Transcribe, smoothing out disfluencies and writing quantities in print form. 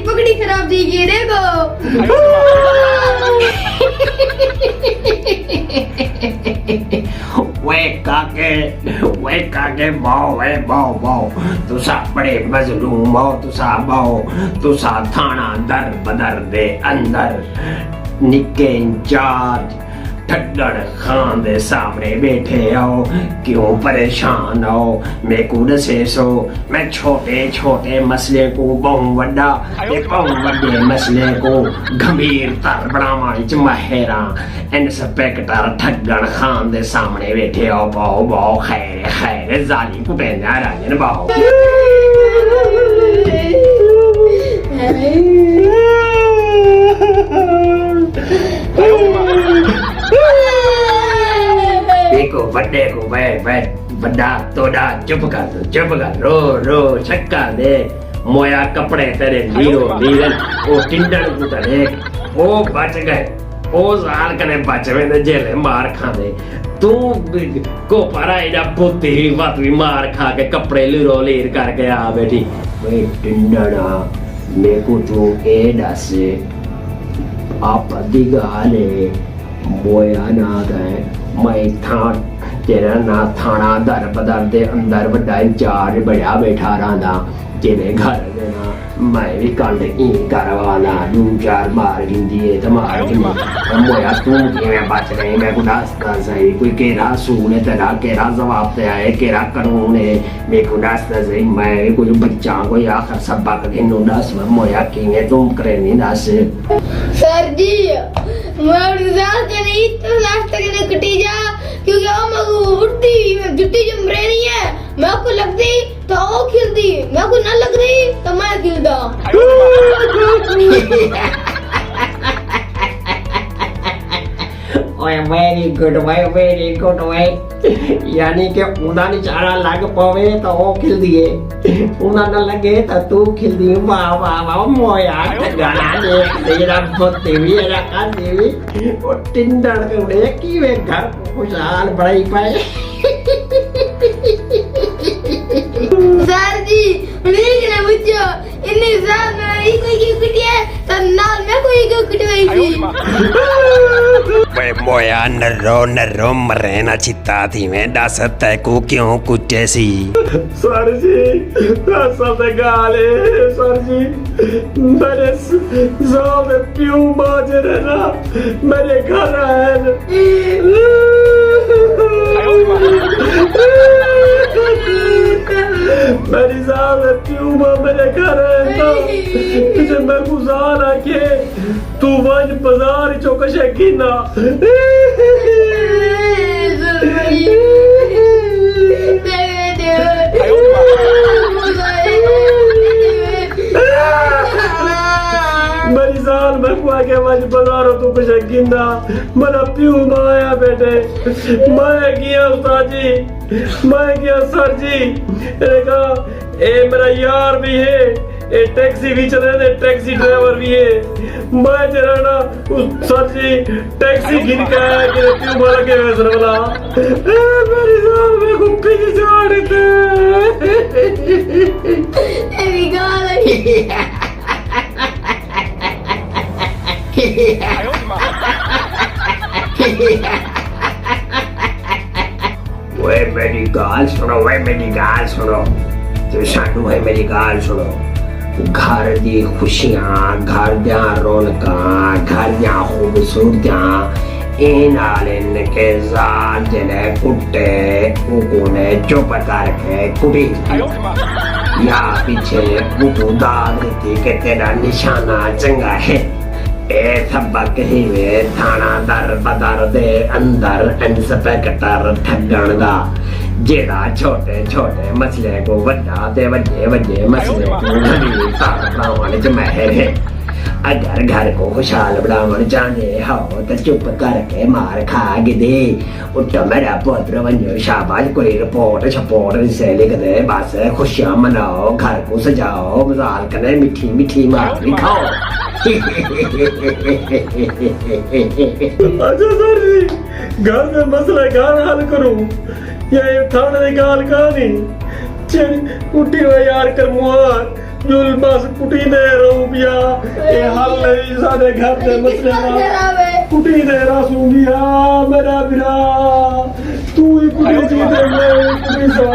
पकड़ी खराब दी गई देखो वे काके बाओ तुसा बड़े मजलूम हो तुसा थाना दर बदर दे अंदर निके इंचार्ज ठग्गड़ खान दे सामने बैठे हो क्यों परेशान हो मैं को दसे सो मैं छोटे छोटे मसले को बहु वड्डा वड्डे मसले को गंभीरता बनावा विच माहिर इंस्पेक्टर ठग्गड़ खान दे सामने बैठे हो बाओ खैर जाली कुटे नारायण बाओ देखो बड़े को बड़ा तोड़ा चुप कर रो छक्का दे मोया कपड़े तेरे नीरन ओ टिंडल को तेरे ओ बच गए ओ साल कने बच में जेल मार खाने तू को पारा इडा पुती बात भी मार खा के कपड़े लीरो लीर करके आ बैठी वे टिंडना मेरे को तू ए दस आप दिगाले मोया ना गए मैं तेरा ना थाना दर बदर दे अंदर बड़ा इंचार्ज बड़ा बैठा रहा तेरे घर देना मैं भी कंड ई करवाना दू चार मार गिंदी है तो मार गिंदी मोया तू किवें बच गई मैं को दसदा सही कोई केरा सूल है तेरा केरा जवाब ते आए केरा कानून है मैं को दसदा सही मैं कोई बच्चा कोई आखिर सबक इनु दस मोया किवें तुम करे नहीं दस सर जी मैं डिजास्टर नहीं तो लास्ट तक ने कटी जा क्योंकि हम उड़ती जुट्टी जम रही है मैं को लगती तो वो खिलती मैं को ना लग रही तो मैं खिलदा ओए वेरी गुड भाई यानी कि उदा निचारा लग पावे तो वो खिल दिए उदा न लगे तो तू खिल दी वाह मोया गाना दे तेरा भक्ति भी है का देवी वो टिंडर के उड़े की वे घर खुशहाल बड़ाई पाए सर जी प्लीज ना मुझे इन्नी साल में कोई की कुटिया तो नाल में कोई की कुटवाई थी वे मोया नरो मरे ना चित्ता थी मैं दस तय को क्यों कुटे सी सर जी सब गाले सर जी मेरे सब प्यू बाजरे ना मेरे घर है मेरी साल प्यूमा मेरे घर है तो तुझे मैं गुजार आके तू वन बाजार चौकशे कीना मेरी साल मैं को आके वन बाजार तू कुछ गिंदा मेरा प्यू माया बेटे मैं गया उस्ताद जी मैं गया सर जी देखा ए मेरा यार भी है ए टैक्सी भी चले थे टैक्सी ड्राइवर भी है मैं जरा ना उस सर जी टैक्सी गिन के आया कि क्यों मार के वैसे बोला मेरी जान में गुप्पी की जान थे एवी गाल वे मेरी गाल सुनो तो सानू है मेरी गाल सुनो घर दी खुशियां घर दिया रौनकां घर दिया खूबसूरतियां इन आलिन के जाल जने कुट्टे उगने चुप करके कुटी या पीछे कुटू दाद देती के तेरा निशाना चंगा है ए सबक ही वे थाना दर बदर दे अंदर इंस्पेक्टर ठग्गण दा जेड़ा छोटे छोटे मसले को वड्डा ते वड्डे वड्डे मसले को गंभीर ताकत बनाने च माहिर है। अगर घर को खुशहाल बनावन चाहते हो तो चुप करके मार खा दे। उठ मेरा पुत्र बनो, शाबाश कोई रिपोर्ट छपोर्ट से लिख दे, बस खुशियां मनाओ, घर को सजाओ, मजाल करें, मीठी मीठी मार भी खाओ। अच्छा सर जी, घर में मसला गाल हल करूं या ये थाने की गाल कहानी चल कुटी हुआ यार कर मुआर जो बस कुटी दे रहूं पिया ये हल नहीं सारे घर के मसले ना कुटी दे रसूं पिया मेरा बिरा तू ही कुटी जीते मैं कुटी सा